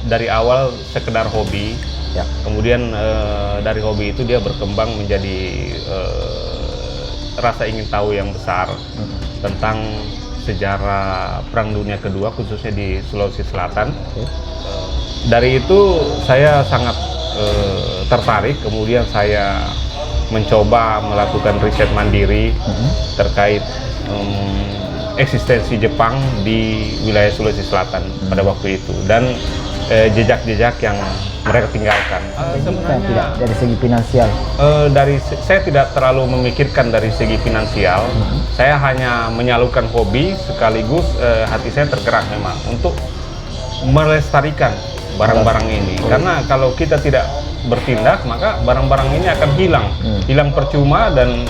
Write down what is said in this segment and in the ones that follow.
dari awal sekedar hobi, Ya. kemudian dari hobi itu dia berkembang menjadi rasa ingin tahu yang besar tentang sejarah Perang Dunia Kedua, khususnya di Sulawesi Selatan. Dari itu saya sangat tertarik, kemudian saya mencoba melakukan riset mandiri terkait eksistensi Jepang di wilayah Sulawesi Selatan pada waktu itu, dan jejak-jejak yang mereka tinggalkan. Tidak dari segi finansial. Saya tidak terlalu memikirkan dari segi finansial. Saya hanya menyalurkan hobi, sekaligus hati saya tergerak memang untuk melestarikan barang-barang ini. Karena kalau kita tidak bertindak, maka barang-barang ini akan hilang percuma, dan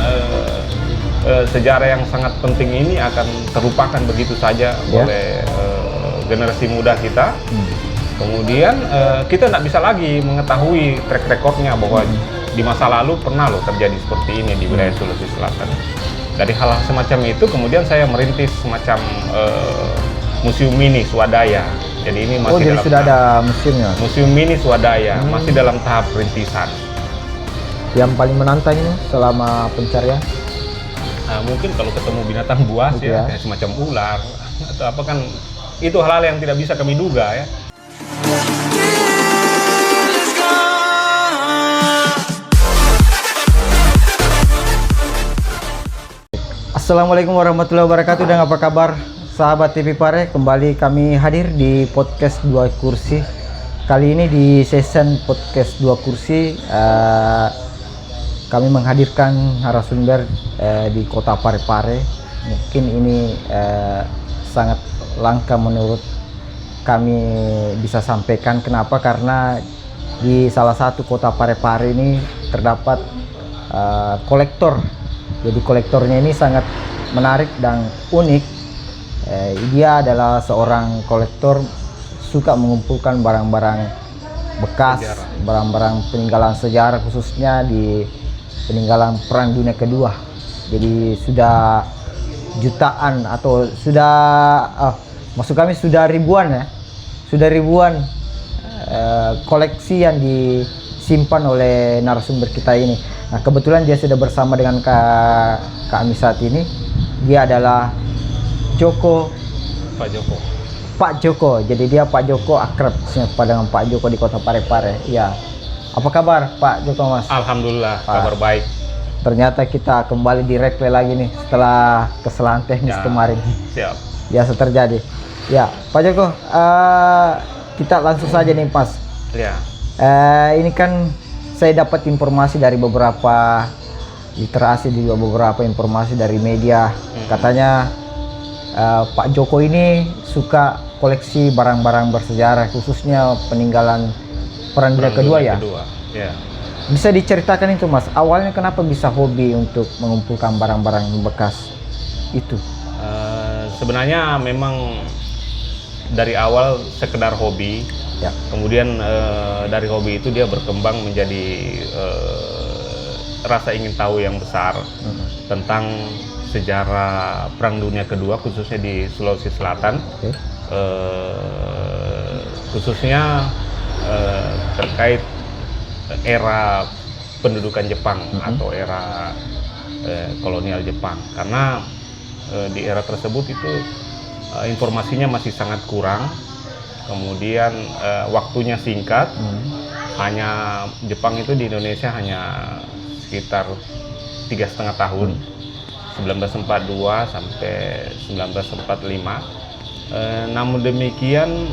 sejarah yang sangat penting ini akan terlupakan begitu saja oleh generasi muda kita. Kemudian kita tidak bisa lagi mengetahui track recordnya bahwa di masa lalu pernah loh terjadi seperti ini di wilayah Sulawesi Selatan. Dari hal semacam itu kemudian saya merintis semacam museum mini swadaya. Jadi ini masih sudah ada museumnya. Museum mini swadaya, masih dalam tahap perintisan. Yang paling menantang ini selama pencarian? Mungkin kalau ketemu binatang buas ya, kayak semacam ular atau apa, kan itu hal-hal yang tidak bisa kami duga ya. Assalamualaikum warahmatullahi wabarakatuh, dan apa kabar sahabat TV Pare? Kembali kami hadir di podcast 2 kursi. Kali ini di season podcast 2 kursi kami menghadirkan narasumber di kota Parepare. Mungkin ini sangat langka menurut kami bisa sampaikan. Kenapa? Karena di salah satu kota Parepare ini terdapat kolektor. Jadi kolektornya ini sangat menarik dan unik. Dia adalah seorang kolektor suka mengumpulkan barang-barang bekas, barang-barang peninggalan sejarah, khususnya di peninggalan Perang Dunia Kedua. Jadi sudah jutaan atau maksud kami sudah ribuan ya, koleksi yang disimpan oleh narasumber kita ini. Nah, kebetulan dia sudah bersama dengan kami saat ini. Dia adalah Pak Joko. Jadi dia Pak Joko, akrab dengan Pak Joko di kota Parepare. Ya. Apa kabar Pak Joko, Mas? Alhamdulillah, kabar baik. Ternyata kita kembali di replay lagi nih setelah kesalahan teknis kemarin. Siap. Biasa terjadi. Ya, Pak Joko, kita langsung saja nih, Pas. Ya. Ini kan saya dapat informasi dari beberapa literasi, juga beberapa informasi dari media. Katanya Pak Joko ini suka koleksi barang-barang bersejarah, khususnya peninggalan Perang Dunia Kedua ya. Ya. Bisa diceritakan itu, Mas, awalnya kenapa bisa hobi untuk mengumpulkan barang-barang bekas itu? Sebenarnya memang dari awal sekedar hobi. Ya. Kemudian dari hobi itu dia berkembang menjadi rasa ingin tahu yang besar tentang sejarah Perang Dunia Kedua, khususnya di Sulawesi Selatan. Khususnya terkait era pendudukan Jepang atau era kolonial Jepang. Karena di era tersebut itu informasinya masih sangat kurang. Kemudian waktunya singkat, hanya Jepang itu di Indonesia hanya sekitar 3,5 tahun, 1942 sampai 1945. Namun demikian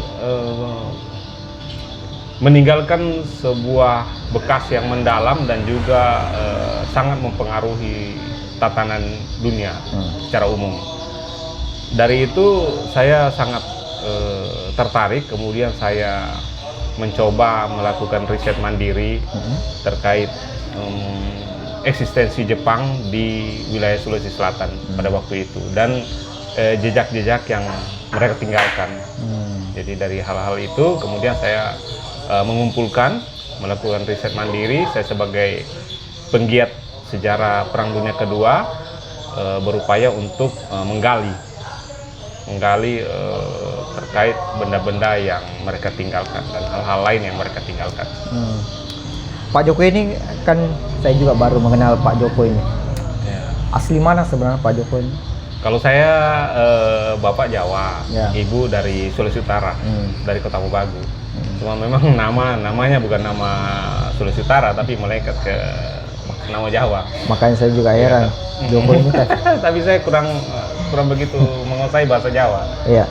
meninggalkan sebuah bekas yang mendalam dan juga sangat mempengaruhi tatanan dunia secara umum. Dari itu saya sangat tertarik, kemudian saya mencoba melakukan riset mandiri terkait eksistensi Jepang di wilayah Sulawesi Selatan pada waktu itu, dan jejak-jejak yang mereka tinggalkan. Jadi dari hal-hal itu kemudian saya melakukan riset mandiri. Saya sebagai penggiat sejarah Perang Dunia Kedua berupaya untuk menggali terkait benda-benda yang mereka tinggalkan dan hal-hal lain yang mereka tinggalkan. Pak Joko ini kan saya juga baru mengenal Pak Joko ini. Ya. Asli mana sebenarnya Pak Joko ini? Kalau saya bapak Jawa, Ya. ibu dari Sulawesi Utara, dari Kota Mobagu. Cuma memang namanya bukan nama Sulawesi Utara, tapi melekat ke nama Jawa. Makanya saya juga heran. Joko ini kan. Tapi saya kurang begitu menguasai bahasa Jawa. Iya.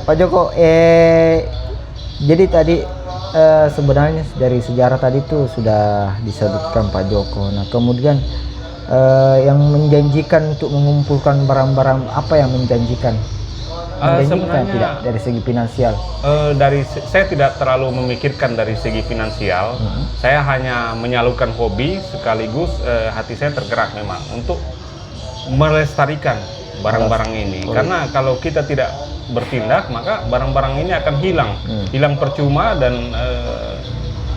Pak Joko, jadi tadi sebenarnya dari sejarah tadi itu sudah disebutkan Pak Joko. Nah kemudian yang menjanjikan untuk mengumpulkan barang-barang apa yang menjanjikan? Menjanjikan Sebenarnya tidak dari segi finansial? Saya tidak terlalu memikirkan dari segi finansial. Saya hanya menyalurkan hobi sekaligus hati saya tergerak memang untuk melestarikan barang-barang ini. Karena kalau kita tidak bertindak maka barang-barang ini akan hilang percuma dan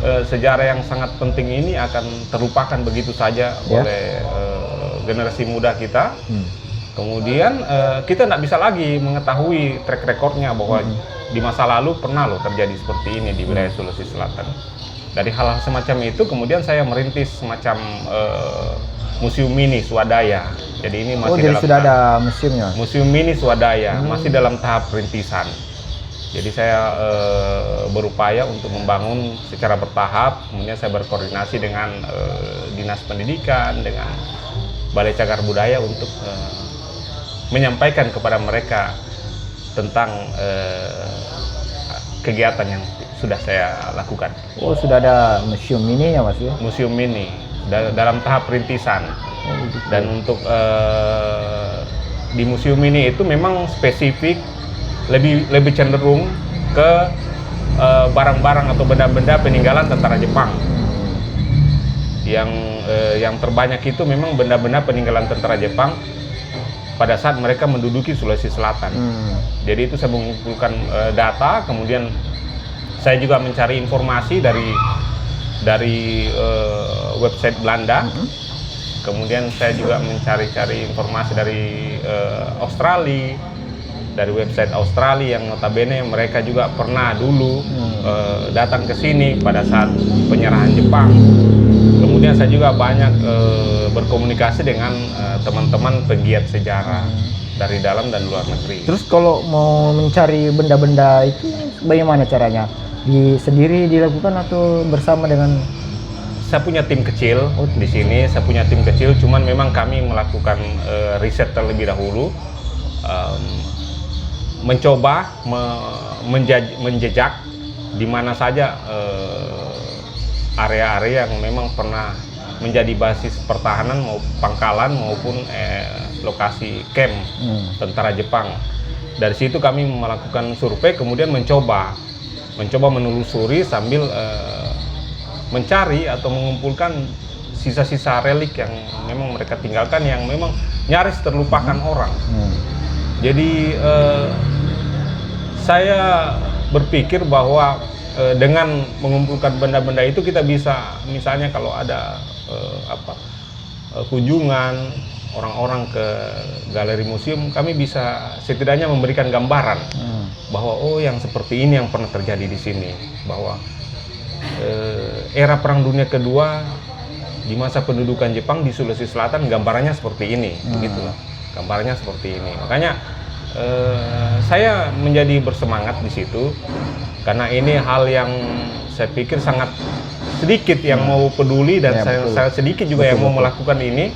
sejarah yang sangat penting ini akan terlupakan begitu saja oleh generasi muda kita. Kemudian kita tidak bisa lagi mengetahui track recordnya bahwa di masa lalu pernah loh terjadi seperti ini di wilayah Sulawesi Selatan. Dari hal-hal semacam itu kemudian saya merintis semacam museum mini swadaya. Jadi ini masih jadi dalam sudah ada museumnya? Museum mini swadaya, masih dalam tahap perintisan. Jadi saya berupaya untuk membangun secara bertahap, kemudian saya berkoordinasi dengan Dinas Pendidikan, dengan Balai Cagar Budaya untuk menyampaikan kepada mereka tentang kegiatan yang sudah saya lakukan. Oh sudah ada museum mini ya Mas ya? Museum mini dalam tahap perintisan. Dan untuk di museum ini itu memang spesifik lebih cenderung ke barang-barang atau benda-benda peninggalan tentara Jepang. Yang terbanyak itu memang benda-benda peninggalan tentara Jepang pada saat mereka menduduki Sulawesi Selatan. Jadi itu saya mengumpulkan data, kemudian saya juga mencari informasi dari website Belanda. Kemudian saya juga mencari-cari informasi dari Australia, dari website Australia yang notabene mereka juga pernah dulu datang ke sini pada saat penyerahan Jepang. Kemudian saya juga banyak berkomunikasi dengan teman-teman pegiat sejarah dari dalam dan luar negeri. Terus kalau mau mencari benda-benda itu bagaimana caranya? Sendiri dilakukan atau bersama dengan? Saya punya tim kecil di sini. Saya punya tim kecil, cuman memang kami melakukan riset terlebih dahulu, mencoba menjejak di mana saja area-area yang memang pernah menjadi basis pertahanan pangkalan maupun lokasi camp tentara Jepang. Dari situ kami melakukan survei, kemudian mencoba menelusuri sambil mencari atau mengumpulkan sisa-sisa relik yang memang mereka tinggalkan yang memang nyaris terlupakan orang. Jadi saya berpikir bahwa dengan mengumpulkan benda-benda itu kita bisa, misalnya kalau ada kunjungan orang-orang ke galeri museum, kami bisa setidaknya memberikan gambaran bahwa oh yang seperti ini yang pernah terjadi di sini, bahwa era Perang Dunia Kedua di masa pendudukan Jepang di Sulawesi Selatan gambarannya seperti ini, begitulah gambarannya seperti ini. Makanya saya menjadi bersemangat di situ karena ini hal yang saya pikir sangat sedikit yang mau peduli dan saya sedikit juga yang mau melakukan ini.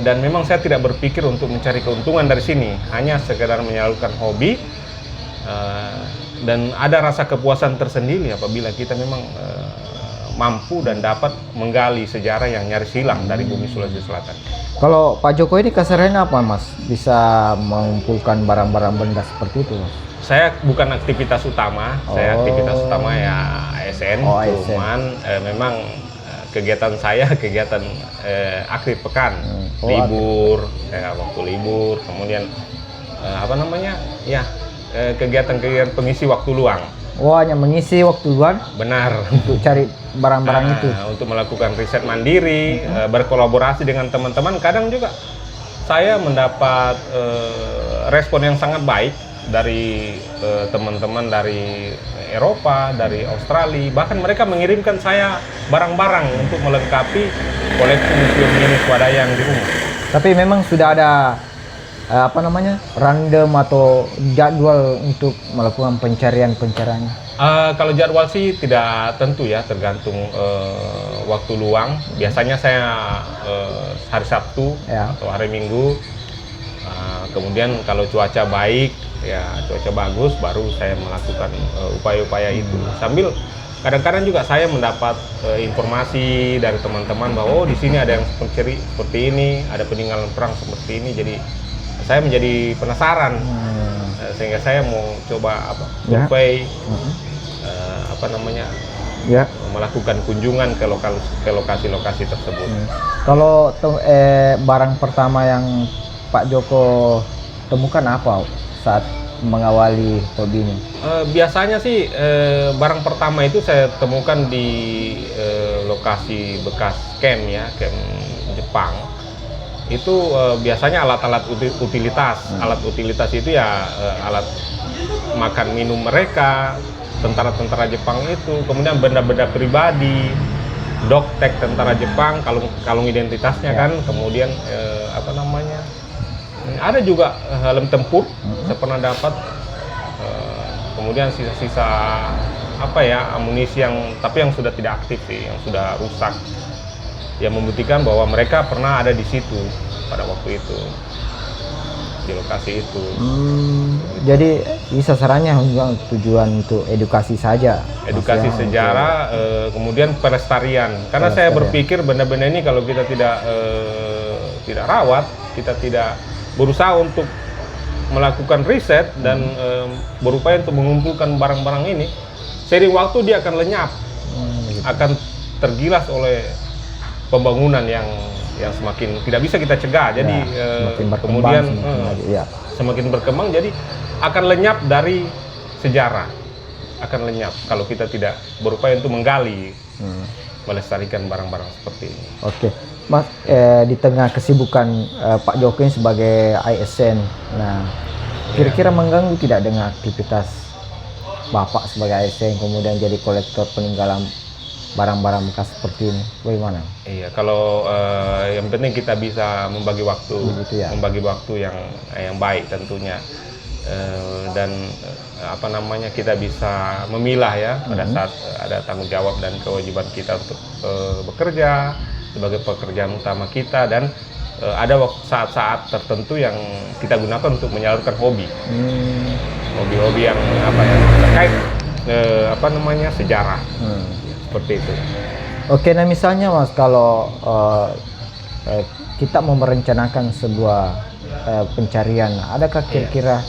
Dan memang saya tidak berpikir untuk mencari keuntungan dari sini, hanya sekedar menyalurkan hobi. Dan ada rasa kepuasan tersendiri apabila kita memang mampu dan dapat menggali sejarah yang nyaris hilang dari bumi Sulawesi Selatan. Kalau Pak Joko ini kasarnya apa Mas? Bisa mengumpulkan barang-barang benda seperti itu Mas? Saya bukan aktivitas utama, saya aktivitas utama ya ASN, cuman memang kegiatan saya kegiatan akhir pekan, libur, waktu libur, kemudian kegiatan-kegiatan pengisi waktu luang. Oh, hanya mengisi waktu luang? Benar. Untuk cari barang-barang itu? Untuk melakukan riset mandiri, berkolaborasi dengan teman-teman. Kadang juga saya mendapat respon yang sangat baik dari teman-teman dari Eropa, dari Australia, bahkan mereka mengirimkan saya barang-barang untuk melengkapi koleksi museum ini swadaya yang di rumah. Tapi memang sudah ada random atau jadwal untuk melakukan pencarian. Kalau jadwal sih tidak tentu ya, tergantung waktu luang. Biasanya saya hari Sabtu Ya. atau hari Minggu. Kemudian kalau cuaca baik, ya cuaca bagus, baru saya melakukan upaya-upaya itu. Sambil kadang-kadang juga saya mendapat informasi dari teman-teman bahwa di sini ada yang seperti ini, ada peninggalan perang seperti ini. Jadi saya menjadi penasaran, sehingga saya mau coba survei, Ya. melakukan kunjungan ke lokasi-lokasi tersebut. Kalau barang pertama yang Pak Joko temukan apa saat mengawali hobinya? Biasanya sih barang pertama itu saya temukan di lokasi bekas camp Jepang. Itu biasanya alat-alat utilitas. Alat utilitas itu ya alat makan minum mereka, tentara-tentara Jepang itu, kemudian benda-benda pribadi, doktek tentara Jepang, kalung identitasnya kan, kemudian ada juga helm tempur, saya pernah dapat, kemudian sisa-sisa amunisi yang sudah tidak aktif sih, yang sudah rusak, yang membuktikan bahwa mereka pernah ada di situ pada waktu itu, di lokasi itu. Jadi sasarannya hanya tujuan untuk edukasi saja. Edukasi sejarah, kemudian pelestarian. Karena saya berpikir benda-benda ini kalau kita tidak rawat, kita tidak berusaha untuk melakukan riset dan berupaya untuk mengumpulkan barang-barang ini, seiring waktu dia akan lenyap, akan tergilas oleh pembangunan yang semakin tidak bisa kita cegah. Jadi kemudian semakin berkembang, jadi akan lenyap dari sejarah, akan lenyap kalau kita tidak berupaya untuk menggali, melestarikan barang-barang seperti ini. Oke, Mas, di tengah kesibukan Pak Jokowi sebagai ASN, nah kira-kira mengganggu tidak dengan aktivitas Bapak sebagai ASN, kemudian jadi kolektor peninggalan barang-barang bekas seperti ini, bagaimana? Iya, kalau yang penting kita bisa membagi waktu, membagi waktu yang baik tentunya, dan kita bisa memilah ya pada saat ada tanggung jawab dan kewajiban kita untuk bekerja sebagai pekerjaan utama kita, dan ada saat-saat tertentu yang kita gunakan untuk menyalurkan hobi, hobi-hobi yang terkait sejarah. Seperti itu. Oke, nah misalnya Mas, kalau kita mau merencanakan sebuah pencarian, adakah kira-kira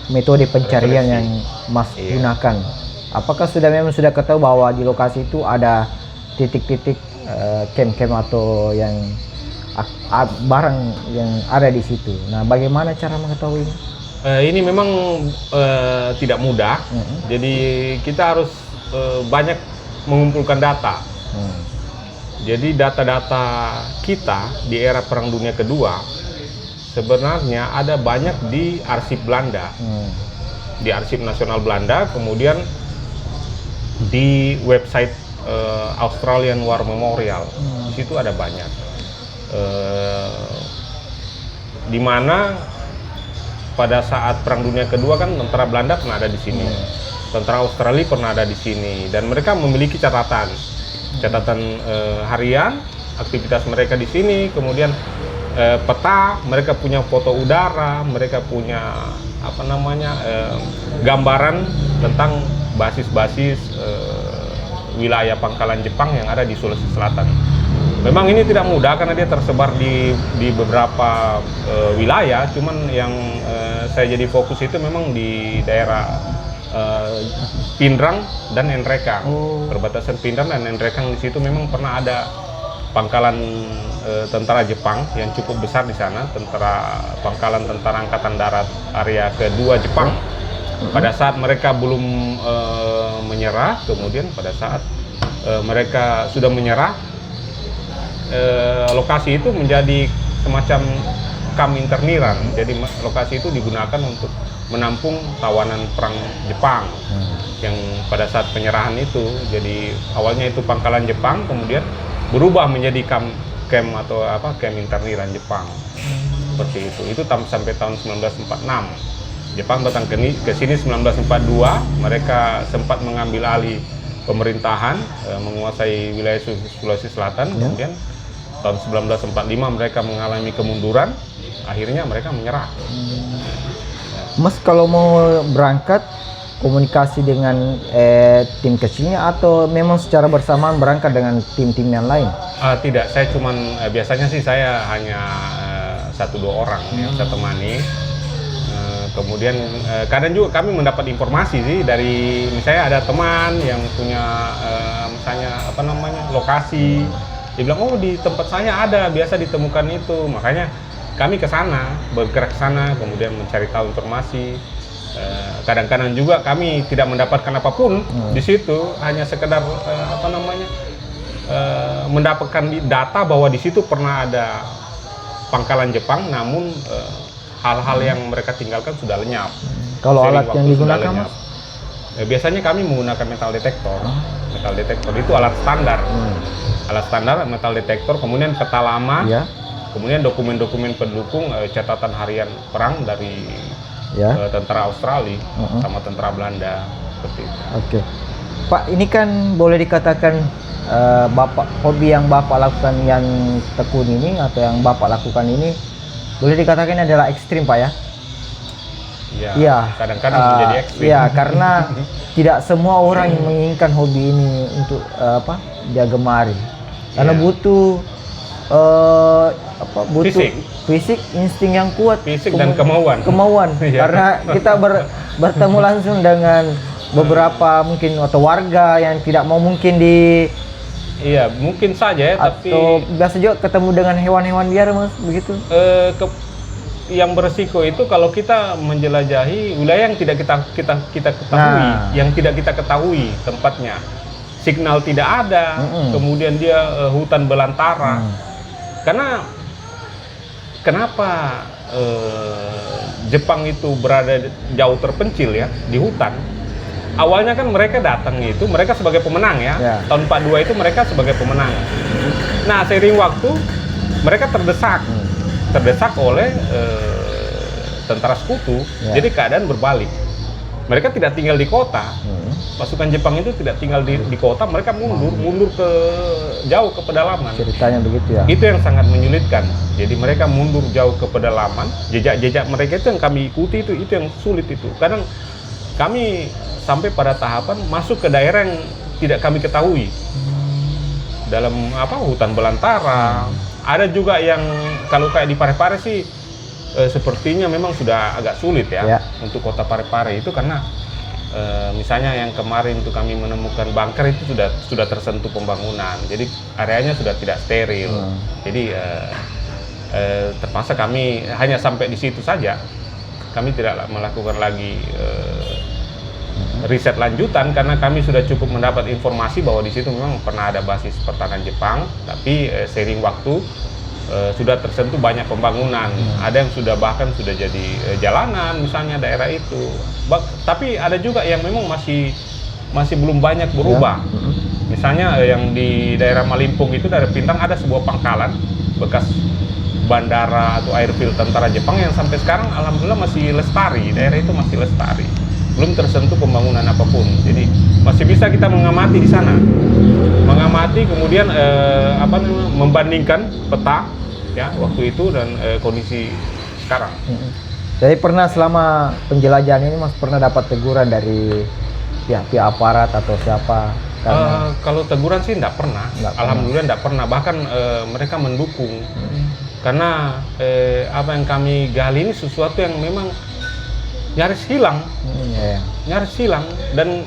metode pencarian yang Mas gunakan? Apakah memang sudah ketahui bahwa di lokasi itu ada titik-titik camp-camp atau yang barang yang ada di situ? Nah, bagaimana cara mengetahuinya? Ini memang tidak mudah, jadi kita harus banyak mengumpulkan data. Jadi data-data kita di era Perang Dunia Kedua sebenarnya ada banyak di arsip Belanda, di Arsip Nasional Belanda, kemudian di website Australian War Memorial. Di situ ada banyak, di mana pada saat Perang Dunia Kedua kan tentara Belanda pernah ada di sini, tentara Australia pernah ada di sini, dan mereka memiliki catatan harian aktivitas mereka di sini, kemudian peta, mereka punya foto udara, mereka punya gambaran tentang basis-basis wilayah pangkalan Jepang yang ada di Sulawesi Selatan. Memang ini tidak mudah karena dia tersebar di beberapa wilayah, cuman yang saya jadi fokus itu memang di daerah Pindrang dan Nrekang. Perbatasan Pindrang dan Nrekang, di situ memang pernah ada pangkalan tentara Jepang yang cukup besar di sana, pangkalan tentara Angkatan Darat area kedua Jepang. Pada saat mereka belum menyerah, kemudian pada saat mereka sudah menyerah, lokasi itu menjadi semacam kamp interniran. Jadi lokasi itu digunakan untuk menampung tawanan perang Jepang yang pada saat penyerahan itu. Jadi awalnya itu pangkalan Jepang, kemudian berubah menjadi kamp atau kamp interniran Jepang. Seperti itu. Itu sampai tahun 1946. Jepang datang ke sini 1942. Mereka sempat mengambil alih pemerintahan, menguasai wilayah Sulawesi Selatan. Kemudian tahun 1945 mereka mengalami kemunduran. Akhirnya mereka menyerah. Mas kalau mau berangkat komunikasi dengan tim kecilnya atau memang secara bersamaan berangkat dengan tim-tim yang lain? Tidak, saya cuman biasanya sih saya hanya 1-2 orang yang saya temani. Kemudian kadang juga kami mendapat informasi sih dari misalnya ada teman yang punya misalnya lokasi. Dia bilang, oh di tempat saya ada, biasa ditemukan itu. Makanya kami ke sana, bergerak ke sana, kemudian mencari tahu informasi. Kadang-kadang juga kami tidak mendapatkan apapun di situ, hanya sekedar mendapatkan data bahwa di situ pernah ada pangkalan Jepang, namun hal-hal yang mereka tinggalkan sudah lenyap. Kalau alat yang digunakan, Mas? Biasanya kami menggunakan metal detektor. Metal detektor itu alat standar. Alat standar metal detektor, kemudian peta lama. Kemudian dokumen-dokumen pendukung catatan harian perang dari tentara Australia sama tentara Belanda seperti itu. Oke, Pak, ini kan boleh dikatakan Bapak hobi yang Bapak lakukan yang tekun ini atau yang Bapak lakukan ini boleh dikatakan adalah ekstrim, Pak ya? Iya. Kadang-kadang menjadi ekstrim. Iya, karena tidak semua orang yang menginginkan hobi ini untuk dia gemari. Karena butuh fisik, insting yang kuat, fisik dan kemauan. Karena kita bertemu langsung dengan beberapa mungkin atau warga yang tidak mau mungkin mungkin saja tapi biasa juga ketemu dengan hewan-hewan liar, Mas, begitu. Yang beresiko itu kalau kita menjelajahi wilayah yang tidak kita ketahui, yang tidak kita ketahui tempatnya, signal tidak ada, kemudian dia hutan belantara. Karena kenapa Jepang itu berada jauh terpencil ya di hutan? Awalnya kan mereka datang itu, mereka sebagai pemenang ya. Tahun 42 itu mereka sebagai pemenang. Nah, seiring waktu mereka terdesak oleh tentara sekutu. Jadi keadaan berbalik. Mereka tidak tinggal di kota. Pasukan Jepang itu tidak tinggal di kota, mereka mundur ke jauh ke pedalaman. Ceritanya begitu ya. Itu yang sangat menyulitkan. Jadi mereka mundur jauh ke pedalaman. Jejak-jejak mereka itu yang kami ikuti itu yang sulit itu. Kadang kami sampai pada tahapan masuk ke daerah yang tidak kami ketahui. Dalam hutan belantara. Ada juga yang kalau kayak di Parepare sih sepertinya memang sudah agak sulit ya. Untuk kota Parepare itu karena misalnya yang kemarin itu kami menemukan bunker itu sudah tersentuh pembangunan. Jadi areanya sudah tidak steril. Jadi terpaksa kami hanya sampai di situ saja. Kami tidak melakukan lagi riset lanjutan karena kami sudah cukup mendapat informasi bahwa di situ memang pernah ada basis pertahanan Jepang, tapi seiring waktu sudah tersentuh banyak pembangunan. Ada yang bahkan sudah jadi jalanan misalnya daerah itu. Tapi ada juga yang memang masih belum banyak berubah. Misalnya yang di daerah Malimpung itu, daerah Pintang, ada sebuah pangkalan bekas bandara atau airfield tentara Jepang yang sampai sekarang alhamdulillah masih lestari. Daerah itu masih lestari. Belum tersentuh pembangunan apapun. Jadi masih bisa kita mengamati di sana. Mengamati kemudian membandingkan peta ya waktu itu dan kondisi sekarang. Jadi pernah selama penjelajahan ini Mas pernah dapat teguran dari pihak aparat atau siapa? Kalau teguran sih enggak pernah. Alhamdulillah enggak pernah. Bahkan mereka mendukung. Karena apa yang kami gali ini sesuatu yang memang nyaris hilang. Nyaris hilang dan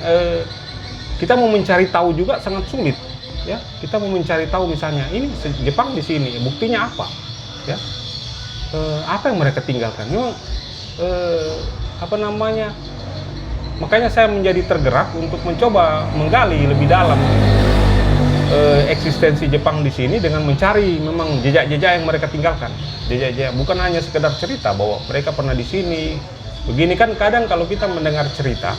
kita mau mencari tahu juga sangat sulit. Ya, kita mau mencari tahu misalnya ini Jepang di sini, buktinya apa? Ya, apa yang mereka tinggalkan? Memang makanya saya menjadi tergerak untuk mencoba menggali lebih dalam. eksistensi Jepang di sini dengan mencari memang jejak-jejak yang mereka tinggalkan. Jejak-jejak bukan hanya sekedar cerita bahwa mereka pernah di sini. Begini kan kadang kalau kita mendengar cerita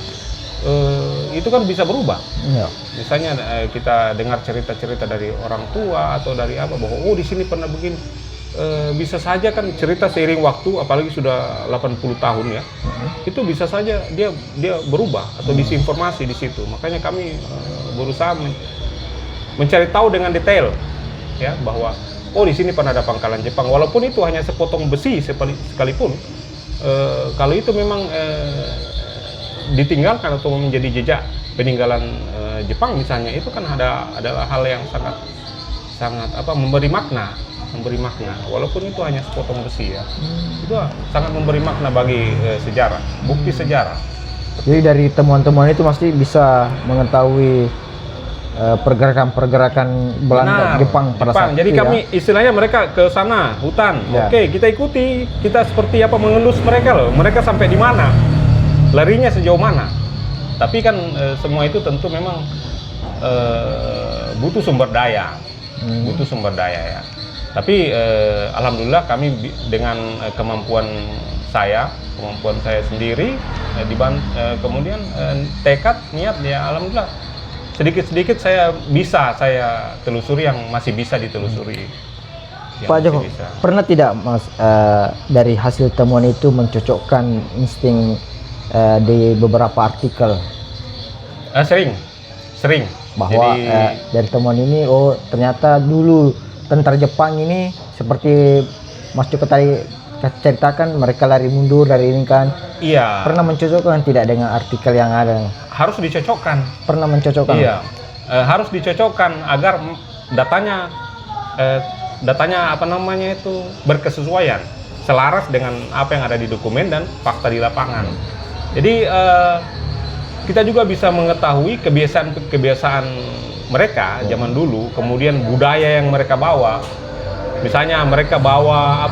itu kan bisa berubah. Ya. Misalnya kita dengar cerita-cerita dari orang tua atau dari apa bahwa oh di sini pernah begini. Bisa saja kan cerita seiring waktu, apalagi sudah 80 tahun ya, itu bisa saja dia berubah atau disinformasi di situ. Makanya kami berusaha mencari tahu dengan detail ya bahwa oh di sini pernah ada pangkalan Jepang, walaupun itu hanya sepotong besi sekalipun. Kalau itu memang ditinggalkan atau menjadi jejak peninggalan Jepang misalnya, itu kan adalah hal yang sangat memberi makna walaupun itu hanya sepotong besi ya. Itu sangat memberi makna bagi sejarah, bukti sejarah. Jadi dari temuan-temuan itu pasti bisa mengetahui pergerakan Belanda, Jepang pada saat Jadi itu, kami istilahnya mereka ke sana hutan, ya. Oke, kita ikuti, kita seperti apa mengelus mereka loh, mereka sampai di mana, larinya sejauh mana. Tapi kan semua itu tentu memang butuh sumber daya, ya. Tapi alhamdulillah kami dengan kemampuan saya sendiri, kemudian tekad, niat ya, alhamdulillah sedikit-sedikit saya telusuri yang masih bisa ditelusuri. Pak Joko, pernah tidak Mas dari hasil temuan itu mencocokkan insting di beberapa artikel? Sering. Bahwa Jadi, dari temuan ini, oh ternyata dulu tentara Jepang ini seperti Mas Joko tadi ceritakan, mereka lari mundur dari ini kan. Iya. Pernah mencocokkan tidak dengan artikel yang ada? Harus dicocokkan. Pernah mencocokkan? Iya. Harus dicocokkan agar datanya itu berkesesuaian, selaras dengan apa yang ada di dokumen dan fakta di lapangan. Jadi kita juga bisa mengetahui kebiasaan mereka zaman dulu, kemudian budaya yang mereka bawa. Misalnya mereka bawa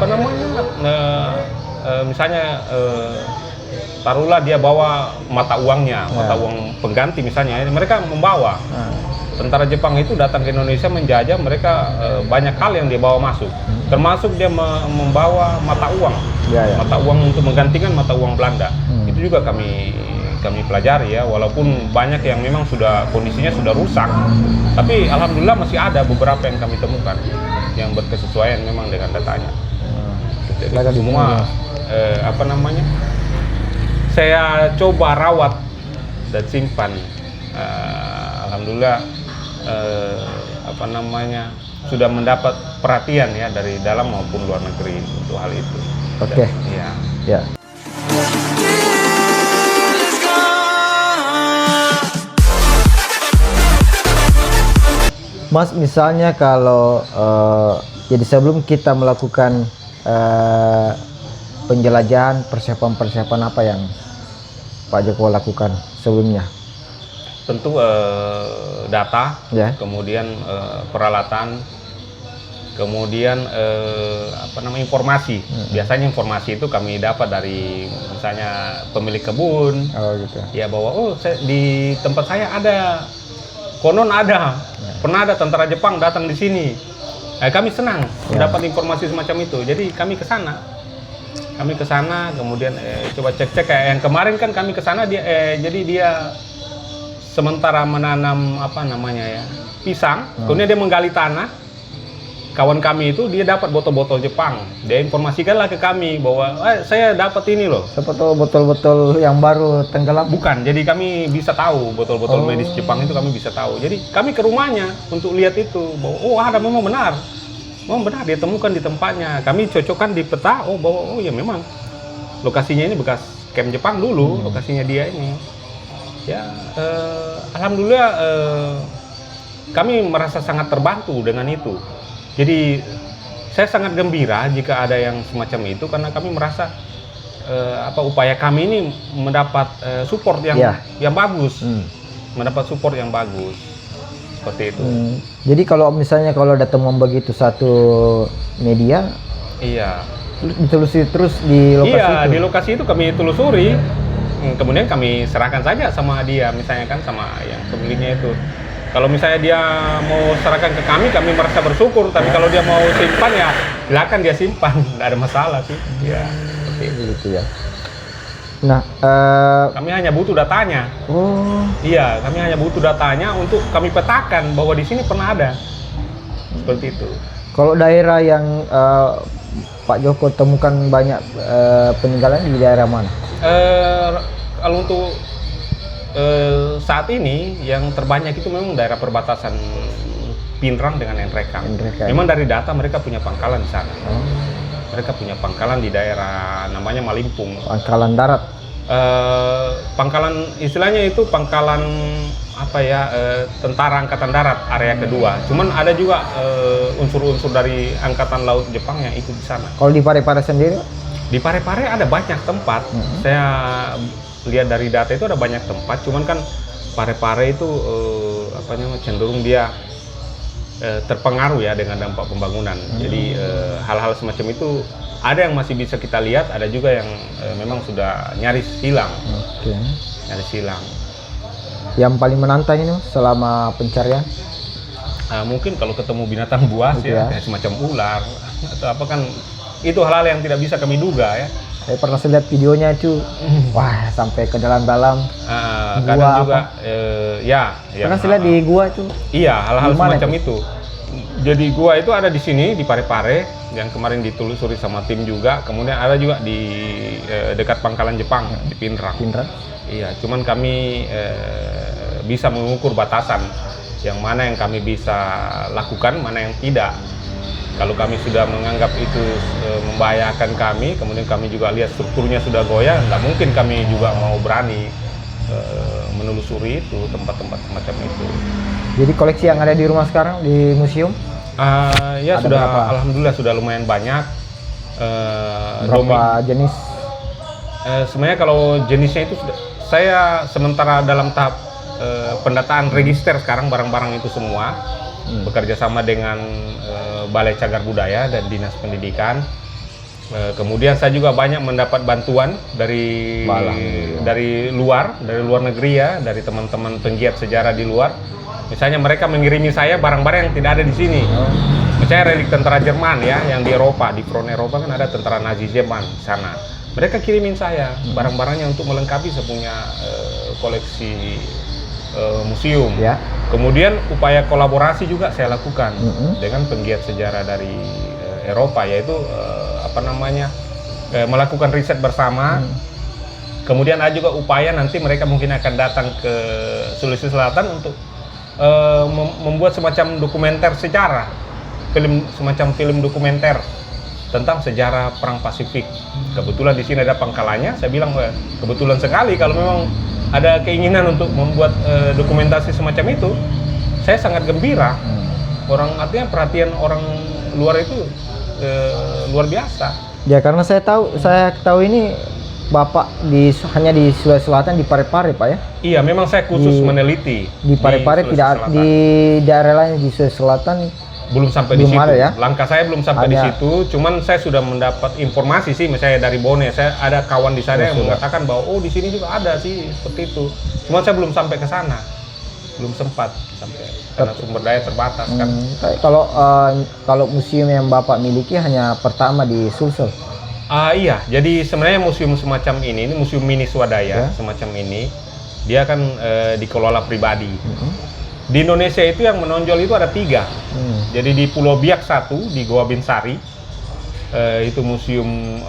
taruhlah dia bawa mata uangnya, mata uang pengganti misalnya, mereka membawa. Tentara Jepang itu datang ke Indonesia menjajah, mereka banyak hal yang dia bawa masuk, termasuk dia membawa mata uang, mata uang untuk menggantikan mata uang Belanda. Itu juga kami pelajari ya, walaupun banyak yang memang kondisinya sudah rusak, tapi alhamdulillah masih ada beberapa yang kami temukan yang berkesesuaian memang dengan datanya. Jadi semua saya coba rawat dan simpan. Alhamdulillah sudah mendapat perhatian ya dari dalam maupun luar negeri untuk hal itu. Oke. Ya. Mas, misalnya kalau jadi sebelum kita melakukan penjelajahan, persiapan apa yang Pak Joko lakukan sebelumnya? Tentu data, ya. Kemudian peralatan, kemudian informasi. Biasanya informasi itu kami dapat dari misalnya pemilik kebun. Oh gitu. Ya bahwa di tempat saya ada, konon ada, pernah ada tentara Jepang datang di sini. Kami senang mendapat informasi semacam itu. Jadi kami ke sana. Kemudian coba cek kayak yang kemarin kan kami ke sana jadi dia sementara menanam pisang, kemudian dia menggali tanah. Kawan kami itu dia dapat botol-botol Jepang. Dia informasikanlah ke kami bahwa saya dapat ini loh. Seperti botol-botol yang baru tenggelam? Bukan, jadi kami bisa tahu botol-botol medis Jepang itu kami bisa tahu. Jadi kami ke rumahnya untuk lihat itu bahwa ada memang benar. Memang benar dia temukan di tempatnya. Kami cocokkan di peta bahwa ya memang lokasinya ini bekas camp Jepang dulu, lokasinya dia ini. Ya alhamdulillah kami merasa sangat terbantu dengan itu. Jadi saya sangat gembira jika ada yang semacam itu karena kami merasa upaya kami ini mendapat support yang bagus, mendapat support yang bagus seperti itu. Jadi kalau misalnya ada temuan begitu satu media, ditelusuri terus di lokasi itu. Iya, di lokasi itu kami telusuri, kemudian kami serahkan saja sama dia, misalnya kan sama yang pemiliknya itu. Kalau misalnya dia mau serahkan ke kami merasa bersyukur. Tapi kalau dia mau simpan ya silakan dia simpan, nggak ada masalah sih. Ya, seperti itu. Gitu ya. Nah, Kami hanya butuh datanya. oh, Iya, kami hanya butuh datanya untuk kami petakan bahwa di sini pernah ada. Seperti itu. kalau daerah yang Pak Joko temukan banyak peninggalan di daerah mana? Kalau untuk saat ini yang terbanyak itu memang daerah perbatasan Pinrang dengan Nrekang. Nrekang. Memang dari data mereka punya pangkalan di sana. Oh, Mereka punya pangkalan di daerah namanya Malimpung. pangkalan darat. Pangkalan istilahnya itu pangkalan apa ya, tentara angkatan darat area kedua. Cuman ada juga unsur-unsur dari angkatan laut Jepang yang ikut di sana. Kalau di Parepare sendiri? Di Parepare ada banyak tempat. Saya lihat dari data itu ada banyak tempat. Cuman kan Parepare itu apa namanya, cenderung dia terpengaruh ya dengan dampak pembangunan. Jadi hal-hal semacam itu ada yang masih bisa kita lihat, ada juga yang memang sudah nyaris hilang. Oke. Nyaris hilang. Yang paling menantang ini Mas, selama pencarian? Mungkin kalau ketemu binatang buas Gitu ya, ya. kayak semacam ular atau apa kan, itu hal-hal yang tidak bisa kami duga ya. Saya pernah lihat videonya itu, wah sampai ke dalam-dalam. Kadang Gua juga ya Pernah saya lihat di gua itu. iya, hal-hal Di mana semacam itu. Jadi gua itu ada di sini di Parepare yang kemarin ditelusuri sama tim juga. Kemudian ada juga di dekat pangkalan Jepang di Pinrang. Pinrang. Iya, cuman kami bisa mengukur batasan yang mana yang kami bisa lakukan, mana yang tidak. Kalau kami sudah menganggap itu membahayakan kami, kemudian kami juga lihat strukturnya sudah goyah, nggak mungkin kami juga mau berani menelusuri itu tempat-tempat semacam itu. Jadi koleksi yang ada di rumah sekarang di museum Ya Ada sudah, berapa? alhamdulillah sudah lumayan banyak. berapa jenis? Sebenarnya kalau jenisnya itu saya sementara dalam tahap pendataan register sekarang barang-barang itu semua, bekerja sama dengan Balai Cagar Budaya dan Dinas Pendidikan. Kemudian saya juga banyak mendapat bantuan dari luar negeri ya, dari teman-teman penggiat sejarah di luar. Misalnya mereka mengirimi saya barang-barang yang tidak ada di sini. Misalnya relik tentara Jerman ya, yang di Eropa, di front Eropa kan ada tentara Nazi Jerman di sana. Mereka kirimin saya barang-barangnya untuk melengkapi saya punya koleksi museum. Ya. Kemudian upaya kolaborasi juga saya lakukan dengan penggiat sejarah dari Eropa, yaitu melakukan riset bersama. Kemudian ada juga upaya nanti mereka mungkin akan datang ke Sulawesi Selatan untuk membuat semacam dokumenter sejarah, semacam film dokumenter tentang sejarah Perang Pasifik. Kebetulan di sini ada pangkalannya. Saya bilang kebetulan sekali kalau memang ada keinginan untuk membuat dokumentasi semacam itu, saya sangat gembira. Artinya perhatian orang luar itu luar biasa. Ya karena saya tahu ini Bapak hanya di Sulawesi Selatan di Parepare Pak ya? Iya, memang saya khusus meneliti di Parepare, Sulawesi tidak Selatan. di daerah lain di Sulawesi Selatan. Belum sampai Belum di situ. ada ya? Langkah saya belum sampai di situ. Cuman saya sudah mendapat informasi sih, misalnya dari Bone. Saya ada kawan di sana yang mengatakan bahwa di sini juga ada sih seperti itu. Cuman saya belum sampai ke sana, belum sempat sampai karena sumber daya terbatas kan. Kalau museum yang Bapak miliki hanya pertama di Sulsel. Iya, jadi sebenarnya museum semacam ini museum mini swadaya semacam ini, dia kan dikelola pribadi. Di Indonesia itu yang menonjol itu ada 3. Jadi di Pulau Biak 1 di Goa Binsari, itu museum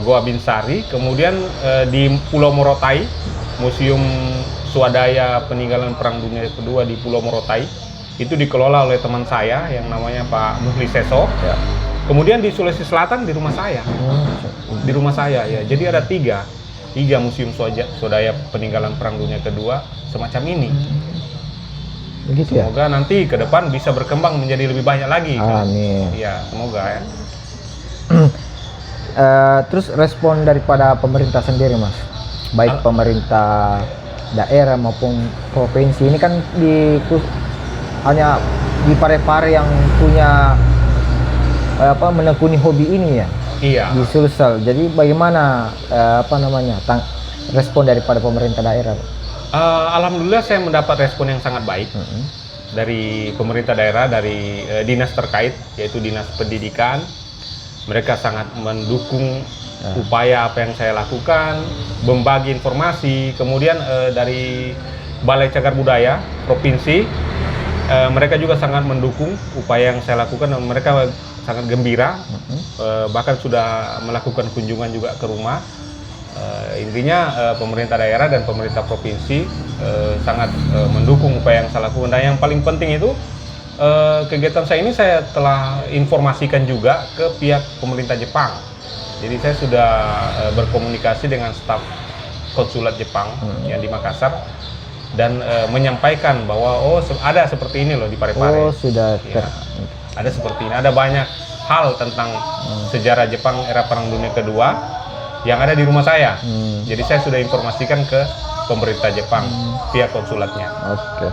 Goa Binsari. Kemudian di Pulau Morotai, museum swadaya peninggalan Perang Dunia Kedua di Pulau Morotai, itu dikelola oleh teman saya yang namanya Pak Muhli Seso. Ya. Kemudian di Sulawesi Selatan di rumah saya, di rumah saya ya. Jadi ada 3 museum swadaya peninggalan Perang Dunia Kedua semacam ini. Begitu ya? Semoga nanti ke depan bisa berkembang menjadi lebih banyak lagi. Amin. Iya, semoga ya. Terus respon daripada pemerintah sendiri Mas, baik pemerintah daerah maupun provinsi, ini kan hanya di Parepare yang punya menekuni hobi ini ya. Iya. Di Sulsel. Jadi bagaimana respon daripada pemerintah daerah? Alhamdulillah saya mendapat respon yang sangat baik dari pemerintah daerah, dari dinas terkait, yaitu dinas pendidikan. Mereka sangat mendukung upaya apa yang saya lakukan, membagi informasi. Kemudian dari Balai Cagar Budaya Provinsi, mereka juga sangat mendukung upaya yang saya lakukan dan mereka sangat gembira, bahkan sudah melakukan kunjungan juga ke rumah. Intinya pemerintah daerah dan pemerintah provinsi sangat mendukung upaya yang saya lakukan. Dan yang paling penting itu kegiatan saya ini saya telah informasikan juga ke pihak pemerintah Jepang. Jadi saya sudah berkomunikasi dengan staf konsulat Jepang yang di Makassar dan menyampaikan bahwa ada seperti ini loh di Parepare. Sudah Ada seperti ini. Ada banyak hal tentang sejarah Jepang era Perang Dunia Kedua yang ada di rumah saya. Jadi saya sudah informasikan ke pemerintah Jepang pihak konsulatnya. Oke.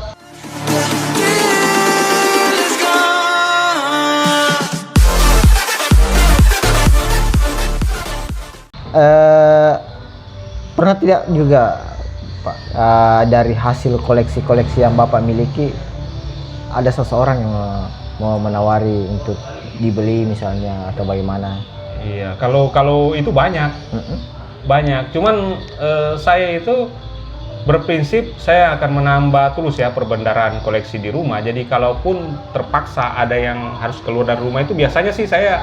Pernah tidak juga Pak, dari hasil koleksi-koleksi yang Bapak miliki ada seseorang yang mau menawari untuk dibeli misalnya atau bagaimana? Iya, kalau itu banyak. Banyak. Cuman saya itu berprinsip saya akan menambah terus ya perbendaharaan koleksi di rumah. Jadi kalaupun terpaksa ada yang harus keluar dari rumah itu biasanya sih saya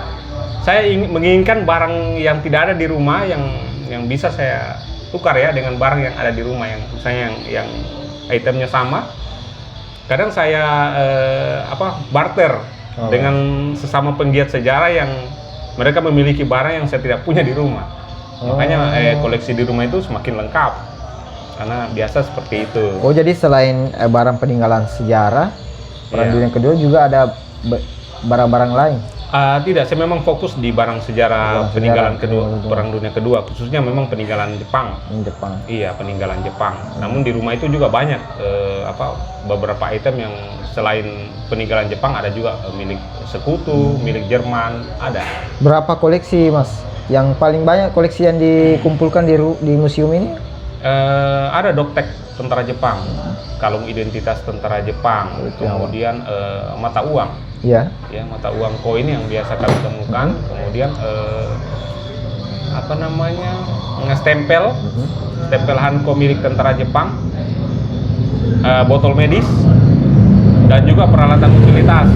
menginginkan barang yang tidak ada di rumah yang bisa saya tukar ya dengan barang yang ada di rumah, yang misalnya yang itemnya sama. Kadang saya barter dengan sesama penggiat sejarah yang mereka memiliki barang yang saya tidak punya di rumah. Makanya koleksi di rumah itu semakin lengkap karena biasa seperti itu. Oh, jadi selain barang peninggalan sejarah Perang Dunia Kedua juga ada barang-barang lain? Tidak, saya memang fokus di barang sejarah peninggalan Perang Dunia Kedua, khususnya memang peninggalan Jepang. Iya, peninggalan Jepang. Namun di rumah itu juga banyak beberapa item yang selain peninggalan Jepang ada juga milik sekutu, milik Jerman, ada. Berapa koleksi, Mas? Yang paling banyak koleksi yang dikumpulkan di museum ini? Ada doktek tentara Jepang, kalung identitas tentara Jepang, kemudian mata uang. Ya, mata uang koin yang biasa kami temukan, kemudian stempel hanko milik tentara Jepang, botol medis, dan juga peralatan utilitas.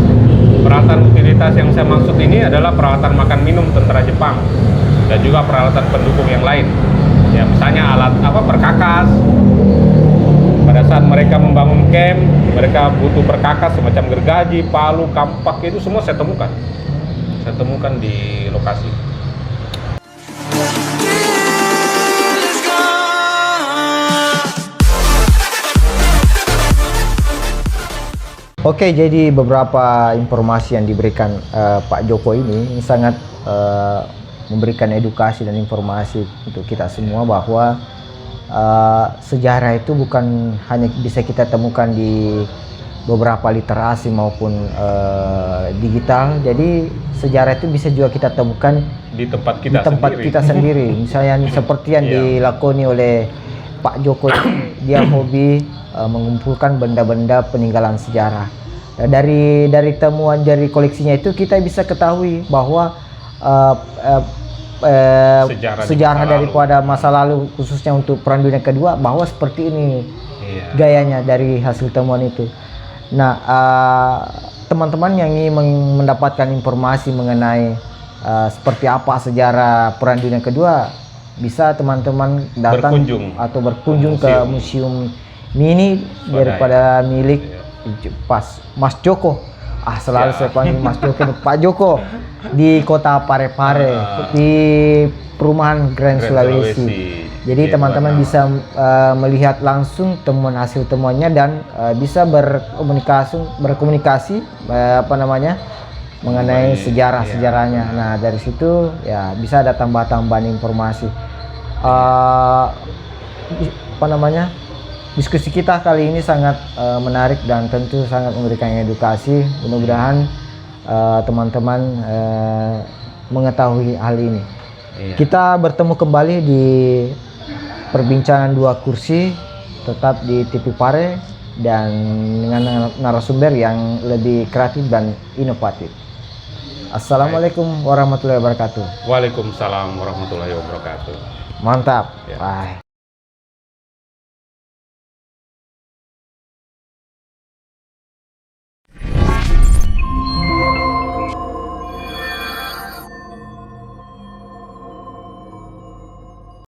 Peralatan utilitas yang saya maksud ini adalah peralatan makan minum tentara Jepang dan juga peralatan pendukung yang lain. Ya, misalnya alat perkakas. Pada saat mereka membangun camp, mereka butuh perkakas semacam gergaji, palu, kampak, itu semua saya temukan. Saya temukan di lokasi. Oke, jadi beberapa informasi yang diberikan Pak Joko ini sangat memberikan edukasi dan informasi untuk kita semua bahwa sejarah itu bukan hanya bisa kita temukan di beberapa literasi maupun digital. Jadi sejarah itu bisa juga kita temukan di tempat kita sendiri. Misalnya seperti yang dilakoni oleh Pak Joko, dia hobi mengumpulkan benda-benda peninggalan sejarah. Dari temuan dari koleksinya itu kita bisa ketahui bahwa sejarah daripada masa lalu khususnya untuk Perang Dunia Kedua bahwa seperti ini gayanya dari hasil temuan itu. Nah, teman-teman yang ingin mendapatkan informasi mengenai seperti apa sejarah Perang Dunia Kedua, bisa teman-teman datang berkunjung ke museum mini daripada milik Mas Joko. Selalu saya panggil Mas Joko, Pak Joko, di kota Parepare, di perumahan Grand Sulawesi. Jadi teman-teman bisa melihat langsung temuan hasil temuannya dan bisa berkomunikasi mengenai sejarahnya. Nah, dari situ ya bisa ada tambahan informasi. Diskusi kita kali ini sangat menarik dan tentu sangat memberikan edukasi. Mudah-mudahan teman-teman mengetahui hal ini. Kita bertemu kembali di perbincangan dua kursi tetap di TV Pare dan dengan narasumber yang lebih kreatif dan inovatif. Assalamualaikum warahmatullahi wabarakatuh. Waalaikumsalam warahmatullahi wabarakatuh. Mantap. Ya. Wah.